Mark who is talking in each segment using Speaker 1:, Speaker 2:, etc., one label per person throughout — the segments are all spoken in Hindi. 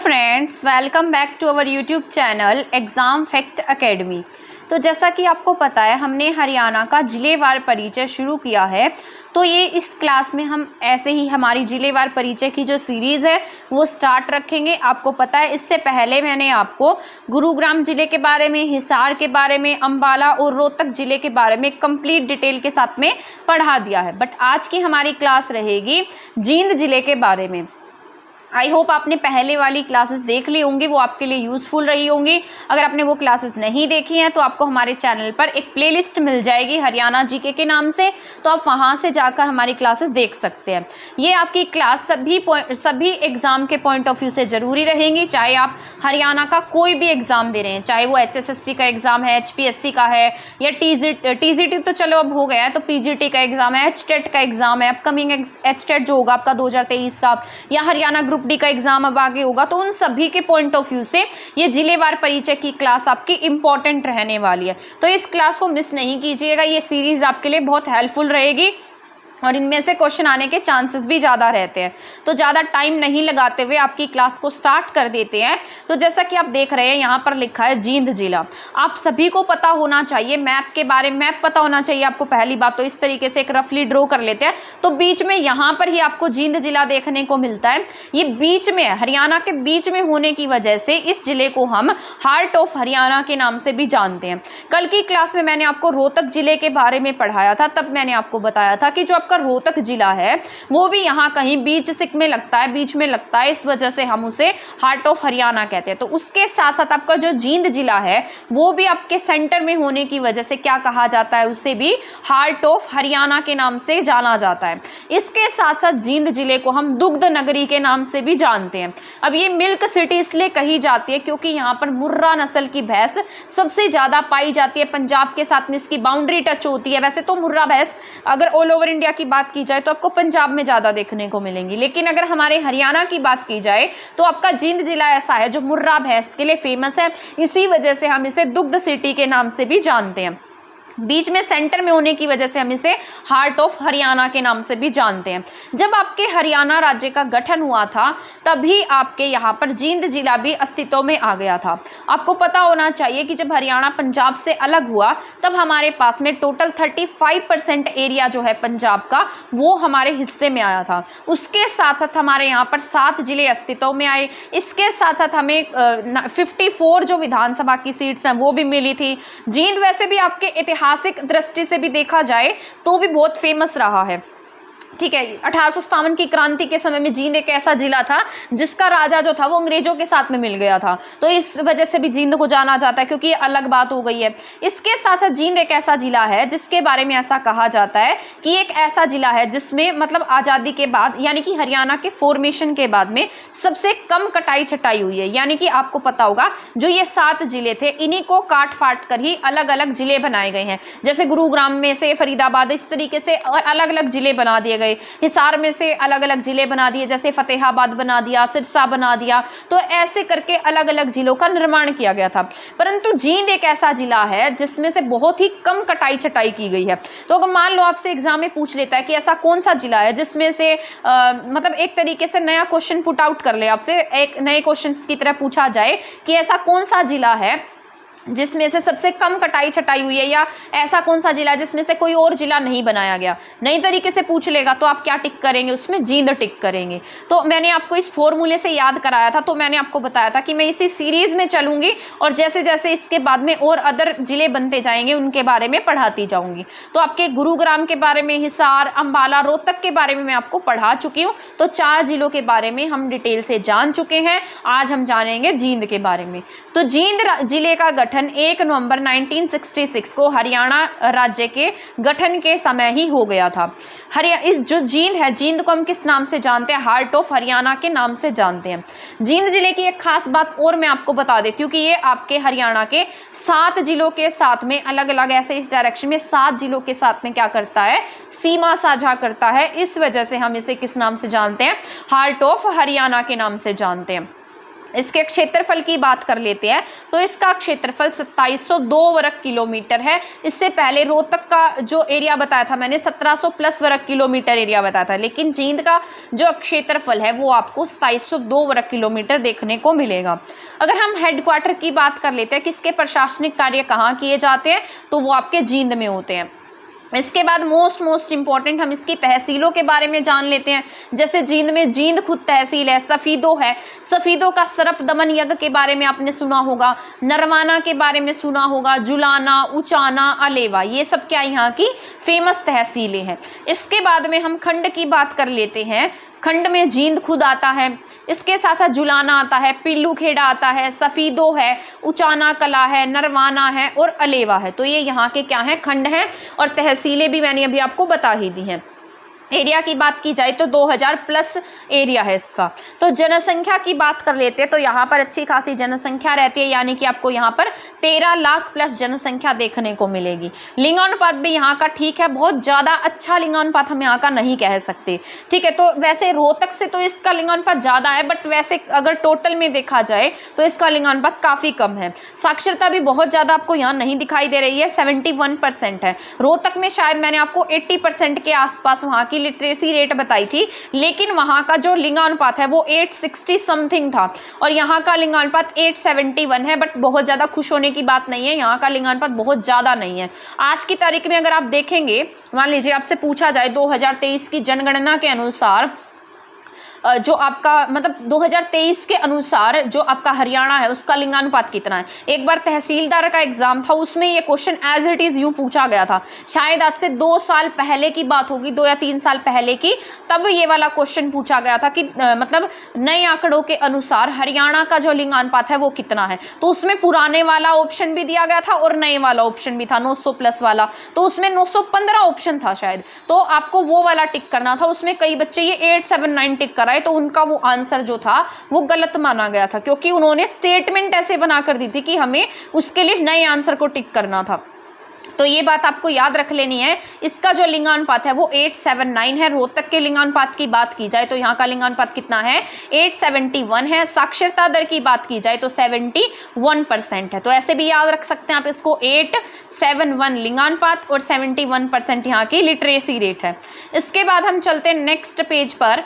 Speaker 1: Friends, welcome back to our YouTube channel Exam Fact Academy. तो जैसा कि आपको पता है, हमने हरियाणा का जिलेवार परिचय शुरू किया है। तो ये इस क्लास में हम ऐसे ही हमारी जिलेवार परिचय की जो सीरीज़ है वो स्टार्ट रखेंगे। आपको पता है, इससे पहले मैंने आपको गुरुग्राम ज़िले के बारे में, हिसार के बारे में, अंबाला और रोहतक ज़िले के बारे में कंप्लीट डिटेल के साथ में पढ़ा दिया है। बट आज की हमारी क्लास रहेगी जींद ज़िले के बारे में। आई होप आपने पहले वाली क्लासेस देख ली होंगी, वो आपके लिए यूज़फुल रही होंगी। अगर आपने वो क्लासेस नहीं देखी हैं तो आपको हमारे चैनल पर एक प्लेलिस्ट मिल जाएगी हरियाणा जीके के नाम से, तो आप वहां से जाकर हमारी क्लासेस देख सकते हैं। ये आपकी क्लास सभी एग्ज़ाम के पॉइंट ऑफ व्यू से ज़रूरी रहेंगी, चाहे आप हरियाणा का कोई भी एग्ज़ाम दे रहे हैं, चाहे वो HSSC का एग्ज़ाम है, HPSC का है, या TGT तो चलो अब हो गया है, तो PGT का एग्ज़ाम है, HTET का एग्ज़ाम है, अपकमिंग HTET जो होगा आपका 2023 का, या हरियाणा ग्रुप डी का एग्जाम अब आगे होगा। तो उन सभी के पॉइंट ऑफ व्यू से ये जिलेवार परिचय की क्लास आपकी इंपॉर्टेंट रहने वाली है। तो इस क्लास को मिस नहीं कीजिएगा, ये सीरीज आपके लिए बहुत हेल्पफुल रहेगी और इनमें से क्वेश्चन आने के चांसेस भी ज़्यादा रहते हैं। तो ज़्यादा टाइम नहीं लगाते हुए आपकी क्लास को स्टार्ट कर देते हैं। तो जैसा कि आप देख रहे हैं, यहाँ पर लिखा है जींद जिला। आप सभी को पता होना चाहिए, मैप के बारे में मैप पता होना चाहिए आपको। पहली बात तो इस तरीके से एक रफली ड्रॉ कर लेते हैं, तो बीच में यहाँ पर ही आपको जींद जिला देखने को मिलता है। ये बीच में, हरियाणा के बीच में होने की वजह से इस जिले को हम हार्ट ऑफ हरियाणा के नाम से भी जानते हैं। कल की क्लास में मैंने आपको रोहतक जिले के बारे में पढ़ाया था, तब मैंने आपको बताया था कि जो का रोहतक जिला है वो भी यहाँ कहीं बीच में लगता है, इस वजह से हम उसे हार्ट ऑफ हरियाणा कहते हैं। तो उसके साथ साथ आपका जो जींद जिला है वो भी आपके सेंटर में होने की वजह से क्या कहा जाता है, उसे भी हार्ट ऑफ हरियाणा के नाम से जाना जाता है। इसके साथ साथ जींद जिले को हम दुग्ध नगरी के नाम से भी जानते हैं। अब ये मिल्क सिटी इसलिए कही जाती है क्योंकि यहाँ पर मुर्रा नस्ल की भैंस सबसे ज्यादा पाई जाती है। पंजाब के साथ में इसकी बाउंड्री टच होती है। वैसे तो मुर्रा भैंस अगर ऑल ओवर इंडिया की बात की जाए तो आपको पंजाब में ज्यादा देखने को मिलेंगी, लेकिन अगर हमारे हरियाणा की बात की जाए तो आपका जींद जिला ऐसा है जो मुर्रा भैंस के लिए फेमस है। इसी वजह से हम इसे दुग्ध सिटी के नाम से भी जानते हैं। बीच में सेंटर में होने की वजह से हम इसे हार्ट ऑफ हरियाणा के नाम से भी जानते हैं। जब आपके हरियाणा राज्य का गठन हुआ था तभी आपके यहाँ पर जींद जिला भी अस्तित्व में आ गया था। आपको पता होना चाहिए कि जब हरियाणा पंजाब से अलग हुआ तब हमारे पास में टोटल 35% एरिया जो है पंजाब का वो हमारे हिस्से में आया था। उसके साथ साथ हमारे यहाँ पर 7 जिले अस्तित्व में आए। इसके साथ साथ हमें 54 जो विधानसभा की सीट्स हैं वो भी मिली थी। जींद वैसे भी आपके ऐतिहासिक दृष्टि से भी देखा जाए तो भी बहुत फेमस रहा है। ठीक है, 1857 की क्रांति के समय में जींद एक ऐसा जिला था जिसका राजा जो था वो अंग्रेजों के साथ में मिल गया था, तो इस वजह से भी जींद को जाना जाता है, क्योंकि ये अलग बात हो गई है। इसके साथ साथ जींद एक ऐसा जिला है जिसके बारे में ऐसा कहा जाता है कि एक ऐसा जिला है जिसमें मतलब आज़ादी के बाद, यानी कि हरियाणा के फॉर्मेशन के बाद में सबसे कम कटाई छटाई हुई है। यानी कि आपको पता होगा जो ये 7 जिले थे इन्हीं को काट फाट कर ही अलग अलग जिले बनाए गए हैं। जैसे गुरुग्राम में से फरीदाबाद, इस तरीके से और अलग अलग जिले बना दिए गए। हिसार में से अलग अलग जिले बना दिए, जैसे फतेहाबाद बना दिया, सिरसा बना दिया। तो ऐसे करके अलग अलग जिलों का निर्माण किया गया था। परंतु जींद एक ऐसा जिला है जिसमें से बहुत ही कम कटाई छटाई की गई है। तो अगर मान लो आपसे एग्जाम में पूछ लेता है कि ऐसा कौन सा जिला है जिसमें से मतलब एक तरीके से नया क्वेश्चन पुट आउट कर ले, आपसे एक नए क्वेश्चन की तरह पूछा जाए कि ऐसा कौन सा जिला है जिसमें से सबसे कम कटाई छटाई हुई है, या ऐसा कौन सा जिला है जिसमें से कोई और जिला नहीं बनाया गया, नई तरीके से पूछ लेगा तो आप क्या टिक करेंगे, उसमें जींद टिक करेंगे। तो मैंने आपको इस फॉर्मूले से याद कराया था। तो मैंने आपको बताया था कि मैं इसी सीरीज में चलूंगी और जैसे जैसे इसके बाद में और अदर जिले बनते जाएंगे उनके बारे में पढ़ाती जाऊंगी। तो आपके गुरुग्राम के बारे में, हिसार, अंबाला, रोहतक के बारे में मैं आपको पढ़ा चुकी हूँ। तो 4 जिलों के बारे में हम डिटेल से जान चुके हैं। आज हम जानेंगे जींद के बारे में। तो जींद जिले का गठन 1 नवंबर 1966 को हरियाणा राज्य के गठन के समय ही हो गया था। इस जो जींद है, जींद को हम किस नाम से जानते हैं, हार्ट ऑफ हरियाणा के नाम से जानते हैं। जींद जिले की एक खास बात और मैं आपको बता देती हूँ कि ये आपके हरियाणा के 7 जिलों के साथ में अलग अलग ऐसे इस डायरेक्शन में 7 जिलों के साथ में क्या करता है, सीमा साझा करता है। इस वजह से हम इसे किस नाम से जानते हैं, हार्ट ऑफ हरियाणा के नाम से जानते हैं। इसके क्षेत्रफल की बात कर लेते हैं तो इसका क्षेत्रफल 2702 वर्ग किलोमीटर है। इससे पहले रोहतक का जो एरिया बताया था मैंने 1700 प्लस वर्ग किलोमीटर एरिया बताया था, लेकिन जींद का जो क्षेत्रफल है वो आपको 2702 वर्ग किलोमीटर देखने को मिलेगा। अगर हम हेडक्वार्टर की बात कर लेते हैं, किसके प्रशासनिक कार्य कहाँ किए जाते हैं, तो वो आपके जींद में होते हैं। इसके बाद मोस्ट इंपॉर्टेंट हम इसकी तहसीलों के बारे में जान लेते हैं। जैसे जींद में जींद खुद तहसील है, सफ़ीदो है, सफ़ीदो का सरप दमन यज्ञ के बारे में आपने सुना होगा, नरवाना के बारे में सुना होगा, जुलाना, उचाना, अलेवा, ये सब क्या यहाँ की फेमस तहसीलें हैं। इसके बाद में हम खंड की बात कर लेते हैं। खंड में जींद खुद आता है, इसके साथ साथ जुलाना आता है, पिल्लू खेड़ा आता है, सफ़ीदो है, उचाना कला है, नरवाना है और अलेवा है। तो ये यहाँ के क्या हैं, खंड हैं। और तहसीलें भी मैंने अभी आपको बता ही दी हैं। एरिया की बात की जाए तो 2000 प्लस एरिया है इसका। तो जनसंख्या की बात कर लेते हैं तो यहाँ पर अच्छी खासी जनसंख्या रहती है, यानी कि आपको यहाँ पर 13 लाख प्लस जनसंख्या देखने को मिलेगी। लिंगानुपात भी यहाँ का ठीक है, बहुत ज़्यादा अच्छा लिंगानुपात हम यहाँ का नहीं कह सकते, ठीक है। तो वैसे रोहतक से तो इसका लिंगानुपात ज़्यादा है, बट वैसे अगर टोटल में देखा जाए तो इसका लिंगानुपात काफ़ी कम है। साक्षरता भी बहुत ज़्यादा आपको यहाँ नहीं दिखाई दे रही है, 71% है। रोहतक में शायद मैंने आपको 80% के आसपास वहाँ की लिटरेसी रेट बताई थी, लेकिन वहां का जो लिंगानुपात है वो 860 समथिंग था और यहाँ का लिंगानुपात 871 है। बट बहुत ज़्यादा खुश होने की बात नहीं है, यहाँ का लिंगानुपात बहुत ज़्यादा नहीं है। आज की तारीख में अगर आप देखेंगे, मान लीजिए आपसे पूछा जाए 2023 की जनगणना के अनुसार जो आपका मतलब 2023 के अनुसार जो आपका हरियाणा है उसका लिंगानुपात कितना है। एक बार तहसीलदार का एग्जाम था, उसमें ये क्वेश्चन एज इट इज़ यूँ पूछा गया था, शायद आज से 2 साल पहले की बात होगी, 2 या 3 साल पहले की, तब ये वाला क्वेश्चन पूछा गया था कि मतलब नए आंकड़ों के अनुसार हरियाणा का जो लिंगानुपात है वो कितना है। तो उसमें पुराने वाला ऑप्शन भी दिया गया था और नए वाला ऑप्शन भी था, 900 प्लस वाला, तो उसमें 915 ऑप्शन था शायद, तो आपको वो वाला टिक करना था। उसमें कई बच्चे ये 879 टिक कराए, तो उनका वो आंसर जो था वो गलत माना गया था, क्योंकि उन्होंने स्टेटमेंट ऐसे बना कर दी थी कि हमें उसके लिए नए आंसर को टिक करना था। तो ये बात आपको याद रख लेनी है। इसका जो लिंगानुपात है वो 879 है। रोहतक के लिंगानुपात की बात की जाए तो यहाँ का लिंगानुपात कितना है, 871 है। साक्षरता दर की बात की जाए तो 71% है। तो ऐसे भी याद रख सकते हैं आप इसको, 871 लिंगानुपात और 71% यहाँ की लिटरेसी रेट है। इसके बाद हम चलते हैं नेक्स्ट पेज पर।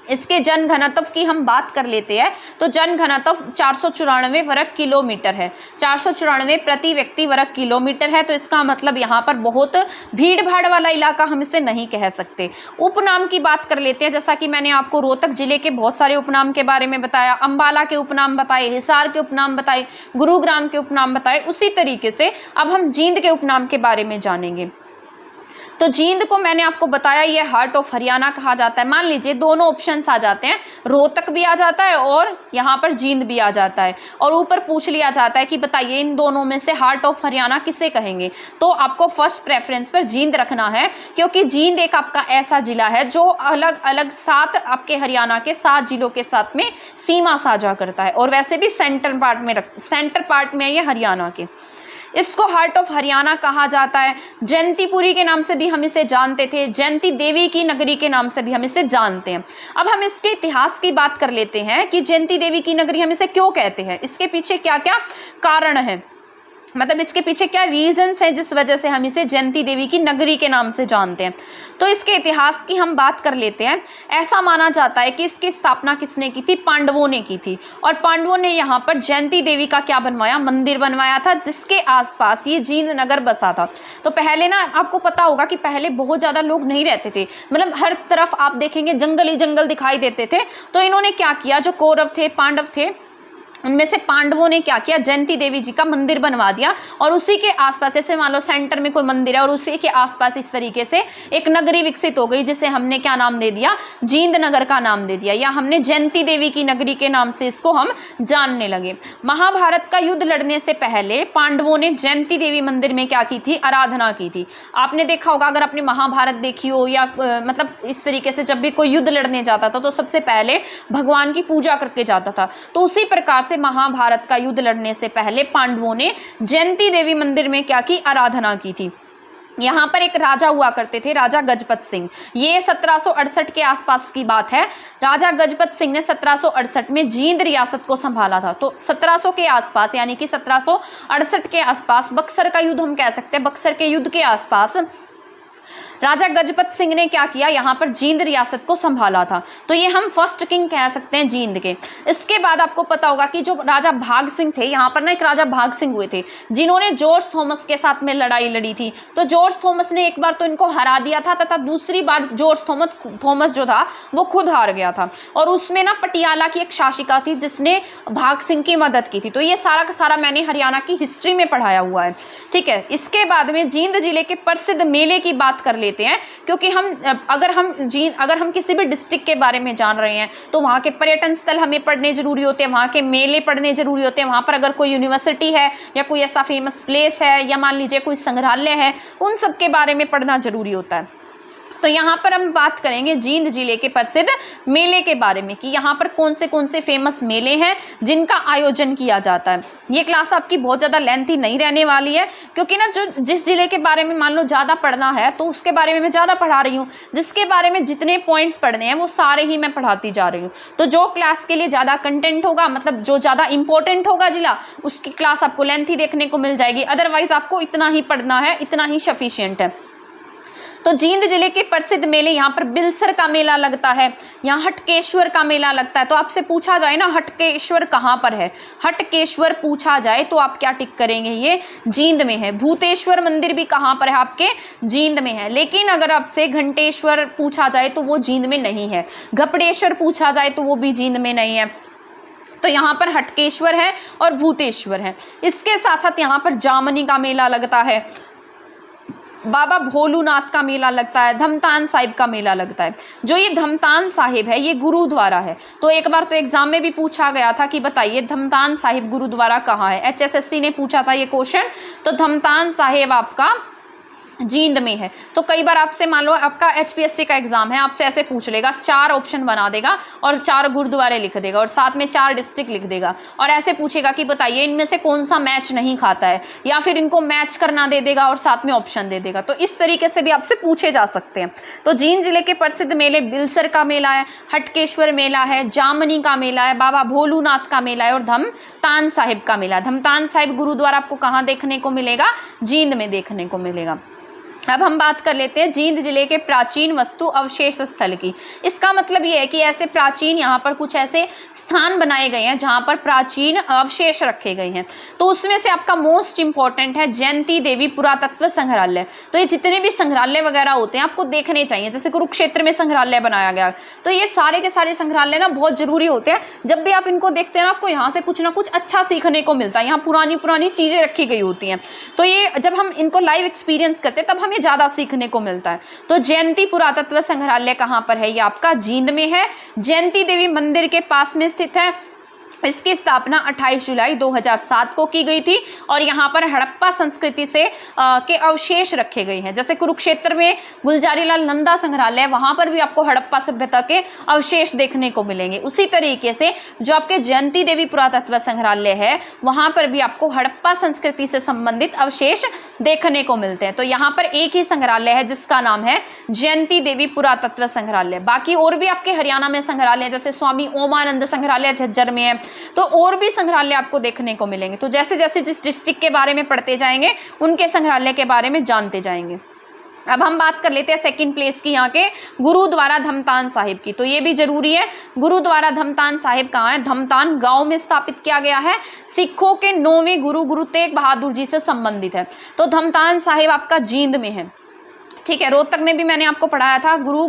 Speaker 1: इसके जन घनत्व की हम बात कर लेते हैं। तो जन घनत्व 494 वर्ग किलोमीटर है, 494 प्रति व्यक्ति वर्ग किलोमीटर है। तो इसका मतलब यहाँ पर बहुत भीड़ भाड़ वाला इलाका हम इसे नहीं कह सकते। उपनाम की बात कर लेते हैं। जैसा कि मैंने आपको रोहतक जिले के बहुत सारे उपनाम के बारे में बताया, अंबाला के उपनाम बताए, हिसार के उपनाम बताए, गुरुग्राम के उपनाम बताए, उसी तरीके से अब हम जींद के उपनाम के बारे में जानेंगे। तो जींद को मैंने आपको बताया ये हार्ट ऑफ हरियाणा कहा जाता है। मान लीजिए दोनों ऑप्शंस आ जाते हैं, रोहतक भी आ जाता है और यहाँ पर जींद भी आ जाता है, और ऊपर पूछ लिया जाता है कि बताइए इन दोनों में से हार्ट ऑफ हरियाणा किसे कहेंगे। तो आपको फर्स्ट प्रेफरेंस पर जींद रखना है, क्योंकि जींद एक आपका ऐसा जिला है जो अलग अलग 7 आपके हरियाणा के 7 जिलों के साथ में सीमा साझा करता है, और वैसे भी सेंटर पार्ट में है ये हरियाणा के। इसको हार्ट ऑफ हरियाणा कहा जाता है। जयंतीपुरी के नाम से भी हम इसे जानते थे, जयंती देवी की नगरी के नाम से भी हम इसे जानते हैं। अब हम इसके इतिहास की बात कर लेते हैं कि जयंती देवी की नगरी हम इसे क्यों कहते हैं, इसके पीछे क्या क्या कारण है, मतलब इसके पीछे क्या रीजंस हैं जिस वजह से हम इसे जयंती देवी की नगरी के नाम से जानते हैं। तो इसके इतिहास की हम बात कर लेते हैं। ऐसा माना जाता है कि इसकी स्थापना किसने की थी, पांडवों ने की थी, और पांडवों ने यहाँ पर जयंती देवी का क्या बनवाया, मंदिर बनवाया था, जिसके आसपास ये जींद नगर बसा था। तो पहले ना आपको पता होगा कि पहले बहुत ज़्यादा लोग नहीं रहते थे, मतलब हर तरफ आप देखेंगे जंगल ही जंगल दिखाई देते थे। तो इन्होंने क्या किया, जो कौरव थे, पांडव थे, उनमें से पांडवों ने क्या किया, जयंती देवी जी का मंदिर बनवा दिया, और उसी के आसपास, जैसे मान लो सेंटर में कोई मंदिर है और उसी के आसपास इस तरीके से एक नगरी विकसित हो गई, जिसे हमने क्या नाम दे दिया, जींद नगर का नाम दे दिया, या हमने जयंती देवी की नगरी के नाम से इसको हम जानने लगे। महाभारत का युद्ध लड़ने से पहले पांडवों ने जयंती देवी मंदिर में क्या की थी, आराधना की थी। आपने देखा होगा, अगर आपने महाभारत देखी हो या मतलब इस तरीके से जब भी कोई युद्ध लड़ने जाता था तो सबसे पहले भगवान की पूजा करके जाता था। तो उसी प्रकार से महाभारत का युद्ध लड़ने से पहले पांडवों ने जयंती देवी मंदिर में क्या की, आराधना की थी। यहाँ पर एक राजा हुआ करते थे, राजा गजपत सिंह। ये 1768 के आसपास की बात है। राजा गजपत सिंह ने 1768 में जींद रियासत को संभाला था। तो 1700 के आसपास, यानी कि 1768 के आसपास, बक्सर का युद्ध हम कह सकते हैं, बक्सर के युद्ध के आसपास राजा गजपत सिंह ने क्या किया, यहाँ पर जींद रियासत को संभाला था। तो ये हम फर्स्ट किंग कह सकते हैं जींद के। इसके बाद आपको पता होगा कि जो राजा भाग सिंह थे, यहाँ पर ना एक राजा भाग सिंह हुए थे जिन्होंने जॉर्ज थॉमस के साथ में लड़ाई लड़ी थी। तो जॉर्ज थॉमस ने एक बार तो इनको हरा दिया था, तथा दूसरी बार जॉर्ज थॉमस जो था वो खुद हार गया था। और उसमें ना पटियाला की एक शासिका थी जिसने भाग सिंह की मदद की थी। तो ये सारा का सारा मैंने हरियाणा की हिस्ट्री में पढ़ाया हुआ है, ठीक है। इसके बाद में जींद जिले के प्रसिद्ध मेले की बात कर लेते हैं, क्योंकि अगर हम किसी भी डिस्ट्रिक्ट के बारे में जान रहे हैं तो वहाँ के पर्यटन स्थल हमें पढ़ने जरूरी होते हैं, वहाँ के मेले पढ़ने जरूरी होते हैं, वहाँ पर अगर कोई यूनिवर्सिटी है या कोई ऐसा फेमस प्लेस है या मान लीजिए कोई संग्रहालय है, उन सब के बारे में पढ़ना जरूरी होता है। तो यहाँ पर हम बात करेंगे जींद जिले के प्रसिद्ध मेले के बारे में कि यहाँ पर कौन से फेमस मेले हैं जिनका आयोजन किया जाता है। ये क्लास आपकी बहुत ज़्यादा लेंथी नहीं रहने वाली है, क्योंकि ना जो जिस जिले के बारे में मान लो ज़्यादा पढ़ना है तो उसके बारे में मैं ज़्यादा पढ़ा रही हूँ, जिसके बारे में जितने पॉइंट्स पढ़ने हैं वो सारे ही मैं पढ़ाती जा रही हूँ। तो जो क्लास के लिए ज़्यादा कंटेंट होगा, मतलब जो ज़्यादा इंपॉर्टेंट होगा जिला, उसकी क्लास आपको लेंथी देखने को मिल जाएगी। अदरवाइज आपको इतना ही पढ़ना है, इतना ही सफिशियंट है। तो जींद जिले के प्रसिद्ध मेले, यहाँ पर बिलसर का मेला लगता है, यहाँ हटकेश्वर का मेला लगता है। तो आपसे पूछा जाए ना हटकेश्वर कहाँ पर है, हटकेश्वर पूछा जाए तो आप क्या टिक करेंगे, ये जींद में है। भूतेश्वर मंदिर भी कहाँ पर है, आपके जींद में है। लेकिन अगर आपसे घंटेश्वर पूछा जाए तो वो जींद में नहीं है, घपड़ेश्वर पूछा जाए तो वो भी जींद में नहीं है। तो यहाँ पर हटकेश्वर है और भूतेश्वर है। इसके साथ साथ यहाँ पर जामनी का मेला लगता है, बाबा भोलूनाथ का मेला लगता है, धमतान साहिब का मेला लगता है। जो ये धमतान साहिब है ये गुरुद्वारा है। तो एक बार तो एग्जाम में भी पूछा गया था कि बताइए धमतान साहिब गुरुद्वारा कहाँ है, HSSC ने पूछा था ये क्वेश्चन। तो धमतान साहिब आपका जींद में है। तो कई बार आपसे मान लो आपका HPSC का एग्जाम है, आपसे ऐसे पूछ लेगा, 4 ऑप्शन बना देगा और 4 गुरुद्वारे लिख देगा और साथ में 4 डिस्ट्रिक्ट लिख देगा और ऐसे पूछेगा कि बताइए इनमें से कौन सा मैच नहीं खाता है, या फिर इनको मैच करना दे देगा और साथ में ऑप्शन दे देगा। तो इस तरीके से भी आपसे पूछे जा सकते हैं। तो जींद जिले के प्रसिद्ध मेले बिलसर का मेला है, हटकेश्वर मेला है, जामनी का मेला है, बाबा भोलूनाथ का मेला है और धमतान साहिब का मेला। धमतान साहिब गुरुद्वारा आपको कहाँ देखने को मिलेगा, जींद में देखने को मिलेगा। अब हम बात कर लेते हैं जींद जिले के प्राचीन वस्तु अवशेष स्थल की। इसका मतलब ये है कि ऐसे प्राचीन यहाँ पर कुछ ऐसे स्थान बनाए गए हैं जहाँ पर प्राचीन अवशेष रखे गए हैं। तो उसमें से आपका मोस्ट इंपॉर्टेंट है जयंती देवी पुरातत्व संग्रहालय। तो ये जितने भी संग्रहालय वगैरह होते हैं आपको देखने चाहिए। जैसे कुरुक्षेत्र में संग्रहालय बनाया गया, तो ये सारे के सारे संग्रहालय ना बहुत जरूरी होते हैं। जब भी आप इनको देखते हैं ना आपको यहाँ से कुछ ना कुछ अच्छा सीखने को मिलता है। यहाँ पुरानी पुरानी चीज़ें रखी गई होती हैं, तो ये जब हम इनको लाइव एक्सपीरियंस करते हैं तब हमें ज़्यादा सीखने को मिलता है। तो जयंती पुरातत्व संग्रहालय कहाँ पर है, ये आपका जींद में है, जयंती देवी मंदिर के पास में स्थित है। इसकी स्थापना 28 जुलाई 2007 को की गई थी और यहाँ पर हड़प्पा संस्कृति से के अवशेष रखे गए हैं। जैसे कुरुक्षेत्र में गुलजारीलाल नंदा संग्रहालय, वहाँ पर भी आपको हड़प्पा सभ्यता के अवशेष देखने को मिलेंगे। उसी तरीके से जो आपके जयंती देवी पुरातत्व संग्रहालय है वहाँ पर भी आपको हड़प्पा संस्कृति से संबंधित अवशेष देखने को मिलते हैं। तो यहाँ पर एक ही संग्रहालय है जिसका नाम है जयंती देवी पुरातत्व संग्रहालय। बाकी और भी आपके हरियाणा में संग्रहालय, जैसे स्वामी ओमानंद संग्रहालय झज्जर में है, तो और भी संग्रहालय आपको देखने को मिलेंगे। तो जैसे जैसे जिस डिस्ट्रिक्ट के बारे में पढ़ते जाएंगे उनके संग्रहालय के बारे में जानते जाएंगे। अब हम बात कर लेते हैं सेकंड प्लेस की, यहाँ के गुरुद्वारा धमतान साहिब की। तो ये भी जरूरी है, गुरुद्वारा धमतान साहिब कहाँ है, धमतान गांव में स्थापित किया गया है। सिखों के 9वें गुरु तेग बहादुर जी से संबंधित है। तो धमतान साहिब आपका जींद में है, ठीक है। रोहतक में भी मैंने आपको पढ़ाया था गुरु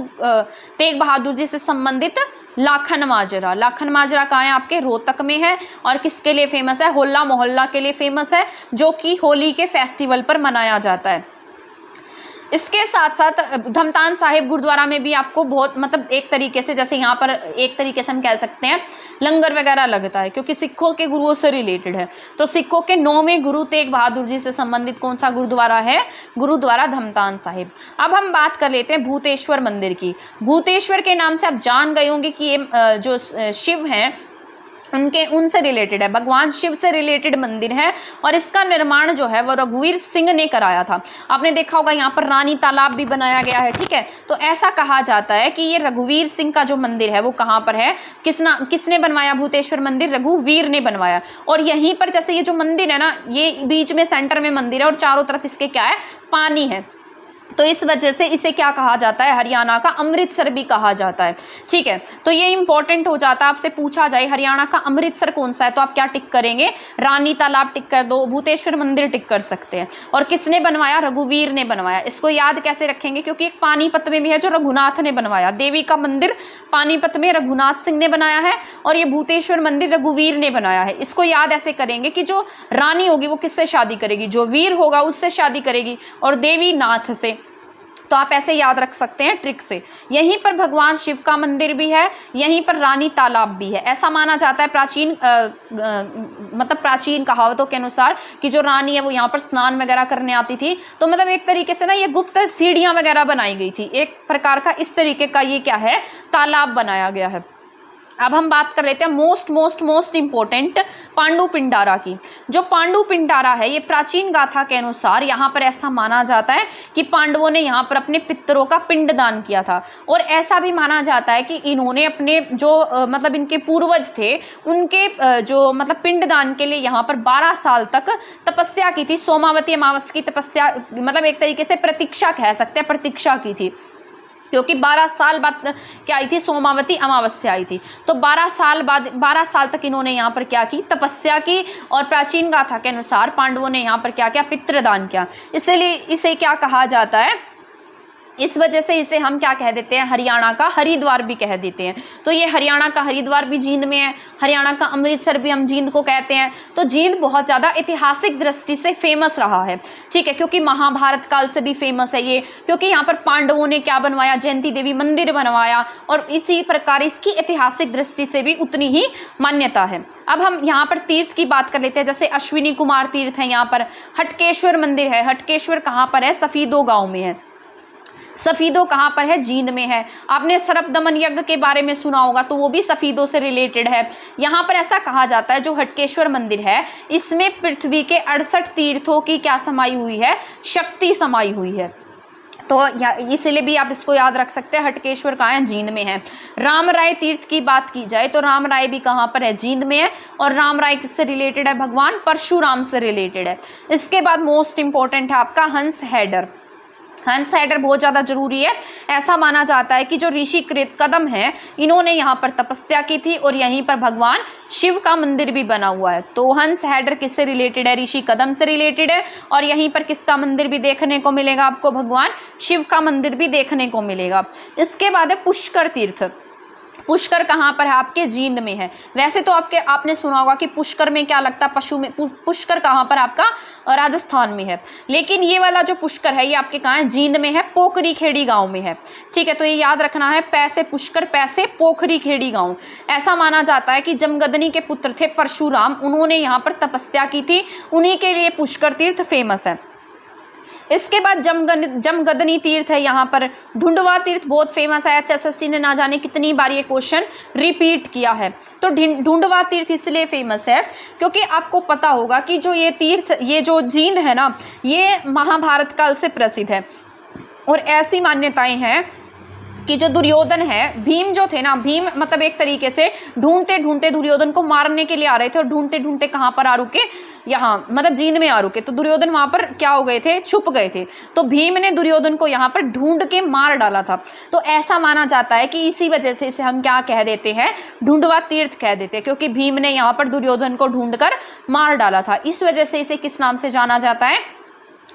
Speaker 1: तेग बहादुर जी से संबंधित लाखन माजरा। लाखन माजरा कहाँ है, आपके रोहतक में है और किसके लिए फेमस है, होला मोहल्ला के लिए फेमस है, जो कि होली के फेस्टिवल पर मनाया जाता है। इसके साथ साथ धमतान साहिब गुरुद्वारा में भी आपको बहुत मतलब एक तरीके से, जैसे यहाँ पर एक तरीके से हम कह सकते हैं लंगर वगैरह लगता है, क्योंकि सिखों के गुरुओं से रिलेटेड है। तो सिखों के 9वें गुरु तेग बहादुर जी से संबंधित कौन सा गुरुद्वारा है, गुरुद्वारा धमतान साहिब। अब हम बात कर लेते हैं भूतेश्वर मंदिर की। भूतेश्वर के नाम से आप जान गए होंगे कि ये जो शिव हैं उनसे रिलेटेड है, भगवान शिव से रिलेटेड मंदिर है और इसका निर्माण जो है वो रघुवीर सिंह ने कराया था। आपने देखा होगा यहाँ पर रानी तालाब भी बनाया गया है, ठीक है। तो ऐसा कहा जाता है कि ये रघुवीर सिंह का जो मंदिर है वो कहाँ पर है, किसने बनवाया भूतेश्वर मंदिर, रघुवीर ने बनवाया। और यहीं पर जैसे ये जो मंदिर है ना, ये बीच में सेंटर में मंदिर है और चारों तरफ इसके क्या है, पानी है, तो इस वजह से इसे क्या कहा जाता है, हरियाणा का अमृतसर भी कहा जाता है, ठीक है। तो ये इंपॉर्टेंट हो जाता है, आपसे पूछा जाए हरियाणा का अमृतसर कौन सा है, तो आप क्या टिक करेंगे, रानी तालाब टिक कर दो, भूतेश्वर मंदिर टिक कर सकते हैं। और किसने बनवाया, रघुवीर ने बनवाया। इसको याद कैसे रखेंगे, क्योंकि एक पानीपत में भी है जो रघुनाथ ने बनवाया, देवी का मंदिर पानीपत में रघुनाथ सिंह ने बनाया है और ये भूतेश्वर मंदिर रघुवीर ने बनाया है। इसको याद ऐसे करेंगे कि जो रानी होगी वो किससे शादी करेगी, जो वीर होगा उससे शादी करेगी, और देवी नाथ से। तो आप ऐसे याद रख सकते हैं ट्रिक से। यहीं पर भगवान शिव का मंदिर भी है, यहीं पर रानी तालाब भी है। ऐसा माना जाता है मतलब प्राचीन कहावतों के अनुसार कि जो रानी है वो यहाँ पर स्नान वगैरह करने आती थी, तो मतलब एक तरीके से ना ये गुप्त सीढ़ियाँ वगैरह बनाई गई थी, एक प्रकार का इस तरीके का ये क्या है, तालाब बनाया गया है। अब हम बात कर लेते हैं मोस्ट इंपॉर्टेंट पांडु पिंडारा की। जो पांडु पिंडारा है ये प्राचीन गाथा के अनुसार यहाँ पर ऐसा माना जाता है कि पांडवों ने यहाँ पर अपने पितरों का पिंडदान किया था, और ऐसा भी माना जाता है कि इन्होंने अपने जो मतलब इनके पूर्वज थे उनके जो मतलब पिंडदान के लिए यहाँ पर 12 साल तक तपस्या की थी। सोमावती अमावस्या की तपस्या, मतलब एक तरीके से प्रतीक्षा कह सकते हैं, प्रतीक्षा की थी, क्योंकि 12 साल बाद क्या आई थी, सोमावती अमावस्या आई थी। तो 12 साल बाद 12 साल तक इन्होंने यहाँ पर क्या की, तपस्या की, और प्राचीन गाथा के अनुसार पांडवों ने यहाँ पर क्या किया, पितृदान किया। इसलिए इसे क्या कहा जाता है, इस वजह से इसे हम क्या कह देते हैं, हरियाणा का हरिद्वार भी कह देते हैं। तो ये हरियाणा का हरिद्वार भी जींद में है, हरियाणा का अमृतसर भी हम जींद को कहते हैं। तो जींद बहुत ज़्यादा ऐतिहासिक दृष्टि से फेमस रहा है, ठीक है, क्योंकि महाभारत काल से भी फेमस है ये, क्योंकि यहाँ पर पांडवों ने क्या बनवाया, जयंती देवी मंदिर बनवाया, और इसी प्रकार इसकी ऐतिहासिक दृष्टि से भी उतनी ही मान्यता है। अब हम यहाँ पर तीर्थ की बात कर लेते हैं, जैसे अश्विनी कुमार तीर्थ है, यहाँ पर हटकेश्वर मंदिर है। हटकेश्वर कहाँ पर है, सफीदो गाँव में है। सफीदो कहाँ पर है, जींद में है। आपने सर्प दमन यज्ञ के बारे में सुना होगा, तो वो भी सफीदो से रिलेटेड है। यहाँ पर ऐसा कहा जाता है जो हटकेश्वर मंदिर है इसमें पृथ्वी के 68 तीर्थों की क्या समाई हुई है, शक्ति समाई हुई है। तो इसलिए भी आप इसको याद रख सकते हैं, हटकेश्वर कहाँ है, जींद में है। रामराय तीर्थ की बात की जाए तो रामराय भी कहाँ पर है, जींद में है, और रामराय किससे रिलेटेड है, भगवान परशुराम से रिलेटेड है। इसके बाद मोस्ट इंपॉर्टेंट है आपका हंस हैडर। हंस हैडर बहुत ज़्यादा जरूरी है। ऐसा माना जाता है कि जो ऋषि कृत कदम है इन्होंने यहाँ पर तपस्या की थी, और यहीं पर भगवान शिव का मंदिर भी बना हुआ है। तो हंस हैडर किससे रिलेटेड है, ऋषि कदम से रिलेटेड है, और यहीं पर किसका मंदिर भी देखने को मिलेगा आपको, भगवान शिव का मंदिर भी देखने को मिलेगा। इसके बाद है पुष्कर तीर्थ। पुष्कर कहाँ पर है, आपके जींद में है। वैसे तो आपने सुना होगा कि पुष्कर में क्या लगता है, पशु में। पुष्कर कहाँ पर आपका, राजस्थान में है, लेकिन ये वाला जो पुष्कर है ये आपके कहाँ है, जींद में है, पोखरी खेड़ी गांव में है, ठीक है। तो ये याद रखना है, पैसे पुष्कर, पैसे पोखरी खेड़ी गांव। ऐसा माना जाता है कि जमगदनी के पुत्र थे परशुराम, उन्होंने यहाँ पर तपस्या की थी, उन्हीं के लिए पुष्कर तीर्थ फेमस है। इसके बाद जमगदनी तीर्थ है, यहाँ पर ढूंढवा तीर्थ बहुत फेमस है। HSSC ने ना जाने कितनी बार ये क्वेश्चन रिपीट किया है। तो ढूंढवा तीर्थ इसलिए फेमस है क्योंकि आपको पता होगा कि जो ये तीर्थ, ये जो जींद है ना, ये महाभारत काल से प्रसिद्ध है, और ऐसी मान्यताएं हैं कि जो दुर्योधन है, भीम जो थे ना, भीम मतलब एक तरीके से ढूंढते ढूंढते दुर्योधन को मारने के लिए आ रहे थे, और ढूंढते ढूंढते कहाँ पर आ रुके, यहाँ मतलब जींद में आ रुके। तो दुर्योधन वहाँ पर क्या हो गए थे, छुप गए थे। तो भीम ने दुर्योधन को यहाँ पर ढूंढ के मार डाला था। तो ऐसा माना जाता है कि इसी वजह से इसे हम क्या कह देते हैं, ढूंढवा तीर्थ कह देते हैं, क्योंकि भीम ने यहाँ पर दुर्योधन को ढूंढ कर मार डाला था। इस वजह से इसे किस नाम से जाना जाता है,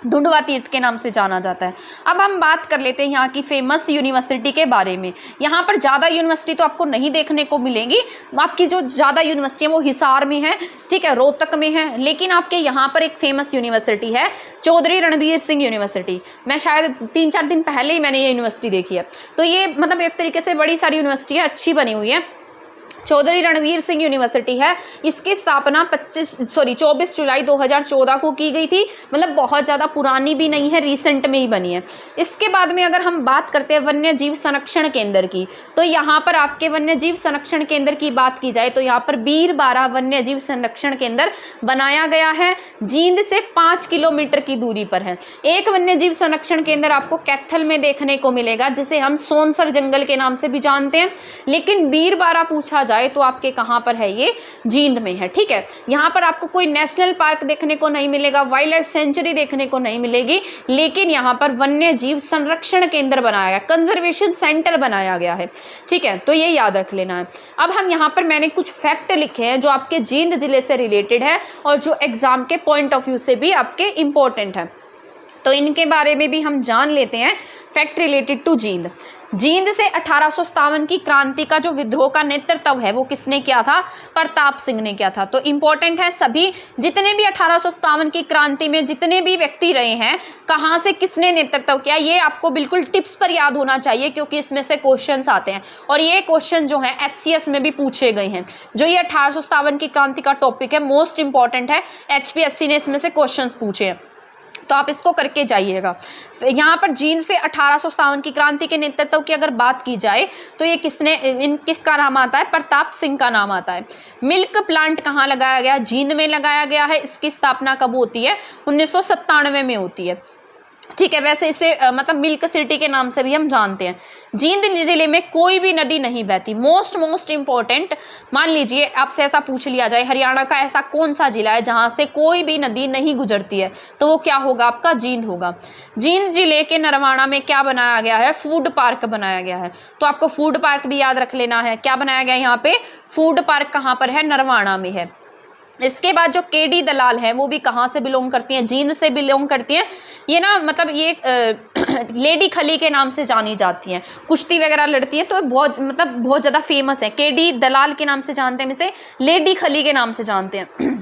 Speaker 1: ढूंढवा तीर्थ के नाम से जाना जाता है। अब हम बात कर लेते हैं यहाँ की फेमस यूनिवर्सिटी के बारे में। यहाँ पर ज़्यादा यूनिवर्सिटी तो आपको नहीं देखने को मिलेंगी, आपकी जो ज़्यादा यूनिवर्सिटी है वो हिसार में है, ठीक है, रोहतक में है, लेकिन आपके यहाँ पर एक फेमस यूनिवर्सिटी है, चौधरी रणबीर सिंह यूनिवर्सिटी। मैं शायद 3-4 दिन पहले ही मैंने ये यूनिवर्सिटी देखी है। तो ये मतलब एक तरीके से बड़ी सारी यूनिवर्सिटी है, अच्छी बनी हुई है। चौधरी रणवीर सिंह यूनिवर्सिटी है, इसकी स्थापना 24 जुलाई 2014 को की गई थी। मतलब बहुत ज़्यादा पुरानी भी नहीं है, रिसेंट में ही बनी है। इसके बाद में अगर हम बात करते हैं वन्य जीव संरक्षण केंद्र की, तो यहाँ पर आपके वन्य जीव संरक्षण केंद्र की बात की जाए तो यहाँ पर बीरबारा वन्य जीव संरक्षण केंद्र बनाया गया है, जींद से 5 किलोमीटर की दूरी पर है। एक वन्य जीव संरक्षण केंद्र आपको कैथल में देखने को मिलेगा, जिसे हम सोनसर जंगल के नाम से भी जानते हैं, लेकिन बीरबारा पूछा जाए तो आपके कहाँ पर है, ये जींद में है। ठीक है, यहाँ पर आपको कोई नेशनल पार्क देखने को नहीं मिलेगा, वाइल्ड लाइफ सेंचुरी देखने को नहीं मिलेगी, लेकिन यहाँ पर वन्य जीव संरक्षण केंद्र बनाया गया, कंजर्वेशन सेंटर बनाया गया है। ठीक है, तो ये याद रख लेना है। अब हम यहाँ पर मैंने कुछ फैक्ट लिखे हैं जो आपके जींद जिले से रिलेटेड है और जो एग्जाम के पॉइंट ऑफ व्यू से भी आपके इंपॉर्टेंट है, तो इनके बारे में भी हम जान लेते हैं। Fact related to Jind. Jind से 1857 की क्रांति का जो विद्रोह का नेतृत्व है वो किसने किया था, प्रताप सिंह ने किया था। तो इंपॉर्टेंट है, सभी जितने भी 1857 की क्रांति में जितने भी व्यक्ति रहे हैं, कहाँ से किसने नेतृत्व किया, ये आपको बिल्कुल टिप्स पर याद होना चाहिए, क्योंकि इसमें से क्वेश्चंस आते हैं और ये क्वेश्चन जो है HCS में भी पूछे गए हैं। जो ये 1857 की क्रांति का टॉपिक है, मोस्ट इंपॉर्टेंट है, HPSC ने इसमें से क्वेश्चन पूछे हैं, तो आप इसको करके जाइएगा। यहाँ पर जींद से 1857 की क्रांति के नेतृत्व की अगर बात की जाए तो ये किसका नाम आता है, प्रताप सिंह का नाम आता है। मिल्क प्लांट कहाँ लगाया गया, जींद में लगाया गया है। इसकी स्थापना कब होती है, 1997 में होती है। ठीक है, वैसे इसे मतलब मिल्क सिटी के नाम से भी हम जानते हैं। जींद जिले में कोई भी नदी नहीं बहती। मोस्ट इंपॉर्टेंट, मान लीजिए आपसे ऐसा पूछ लिया जाए हरियाणा का ऐसा कौन सा जिला है जहां से कोई भी नदी नहीं गुजरती है, तो वो क्या होगा, आपका जींद होगा। जींद जिले के नरवाना में क्या बनाया गया है, फूड पार्क बनाया गया है। तो आपको फूड पार्क भी याद रख लेना है। क्या बनाया गया यहाँ पे, फूड पार्क कहाँ पर है, नरवाना में है। इसके बाद जो केडी दलाल है वो भी कहाँ से बिलोंग करती हैं, जींद से बिलोंग करती हैं। ये ना मतलब ये लेडी खली के नाम से जानी जाती हैं, कुश्ती वगैरह लड़ती हैं, तो बहुत ज़्यादा फेमस है। केडी दलाल के नाम से जानते हैं, इसे लेडी खली के नाम से जानते हैं।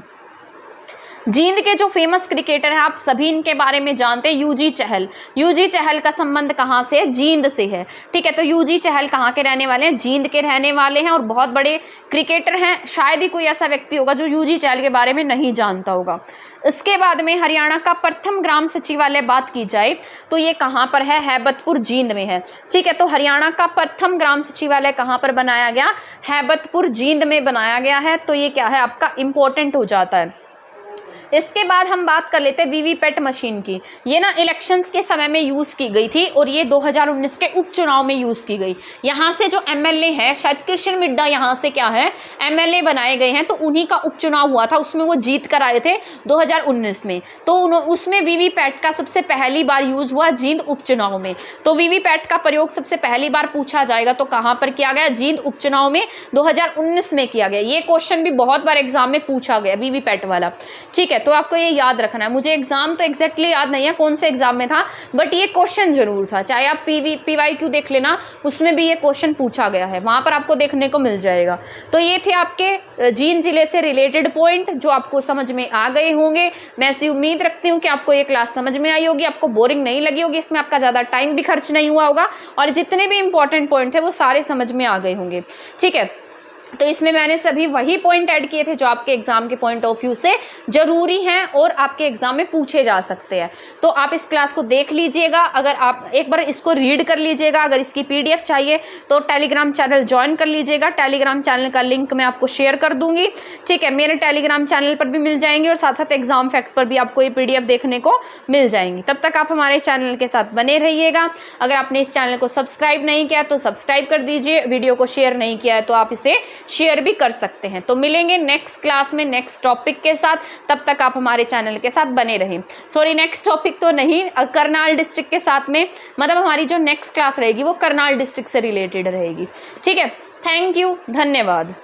Speaker 1: जींद के जो फेमस क्रिकेटर हैं आप सभी इनके बारे में जानते हैं, यूजी चहल। यूजी चहल का संबंध कहाँ से है, जींद से है। ठीक है, तो यूजी चहल कहाँ के रहने वाले हैं, जींद के रहने वाले हैं और बहुत बड़े क्रिकेटर हैं। शायद ही कोई ऐसा व्यक्ति होगा जो यूजी चहल के बारे में नहीं जानता होगा। इसके बाद में हरियाणा का प्रथम ग्राम सचिवालय बात की जाए तो ये कहाँ पर है, हैबतपुर जींद में है। ठीक है, तो हरियाणा का प्रथम ग्राम सचिवालय कहाँ पर बनाया गया, हैबतपुर जींद में बनाया गया है। तो ये क्या है, आपका इंपॉर्टेंट हो जाता है। इसके बाद हम बात कर लेते हैं वीवीपैट मशीन की। ये ना इलेक्शंस के समय में यूज़ की गई थी और ये 2019 के उपचुनाव में यूज़ की गई। यहाँ से जो एमएलए है, शायद कृष्ण मिड्डा यहाँ से क्या है एमएलए बनाए गए हैं, तो उन्हीं का उपचुनाव हुआ था, उसमें वो जीत कर आए थे 2019 में। तो उसमें वीवीपैट का सबसे पहली बार यूज़ हुआ जींद उपचुनाव में। तो वीवीपैट का प्रयोग सबसे पहली बार पूछा जाएगा तो कहाँ पर किया गया, जींद उपचुनाव में 2019 में किया गया। ये क्वेश्चन भी बहुत बार एग्जाम में पूछा गया वीवीपैट वाला। ठीक है, तो आपको ये याद रखना है। मुझे एग्जाम तो एग्जैक्टली याद नहीं है कौन से एग्जाम में था, बट ये क्वेश्चन जरूर था। चाहे आप PYQ देख लेना, उसमें भी ये क्वेश्चन पूछा गया है, वहां पर आपको देखने को मिल जाएगा। तो ये थे आपके जींद जिले से रिलेटेड पॉइंट जो आपको समझ में आ गए होंगे। मैं ऐसी उम्मीद रखती हूँ कि आपको ये क्लास समझ में आई होगी, आपको बोरिंग नहीं लगी होगी, इसमें आपका ज़्यादा टाइम भी खर्च नहीं हुआ होगा और जितने भी इंपॉर्टेंट पॉइंट थे वो सारे समझ में आ गए होंगे। ठीक है, तो इसमें मैंने सभी वही पॉइंट ऐड किए थे जो आपके एग्जाम के पॉइंट ऑफ व्यू से जरूरी हैं और आपके एग्जाम में पूछे जा सकते हैं। तो आप इस क्लास को देख लीजिएगा, अगर आप एक बार इसको रीड कर लीजिएगा। अगर इसकी PDF चाहिए तो टेलीग्राम चैनल ज्वाइन कर लीजिएगा। टेलीग्राम चैनल का लिंक मैं आपको शेयर कर दूंगी। ठीक है, मेरे टेलीग्राम चैनल पर भी मिल जाएंगे और साथ साथ एग्जाम फैक्ट पर भी आपको ये PDF देखने को मिल जाएंगी। तब तक आप हमारे चैनल के साथ बने रहिएगा। अगर आपने इस चैनल को सब्सक्राइब नहीं किया तो सब्सक्राइब कर दीजिए, वीडियो को शेयर नहीं किया है तो आप इसे शेयर भी कर सकते हैं। तो मिलेंगे नेक्स्ट क्लास में नेक्स्ट टॉपिक के साथ, तब तक आप हमारे चैनल के साथ बने रहें। सॉरी, नेक्स्ट टॉपिक तो नहीं, करनाल डिस्ट्रिक्ट के साथ में, मतलब हमारी जो नेक्स्ट क्लास रहेगी वो करनाल डिस्ट्रिक्ट से रिलेटेड रहेगी। ठीक है, थैंक यू, धन्यवाद।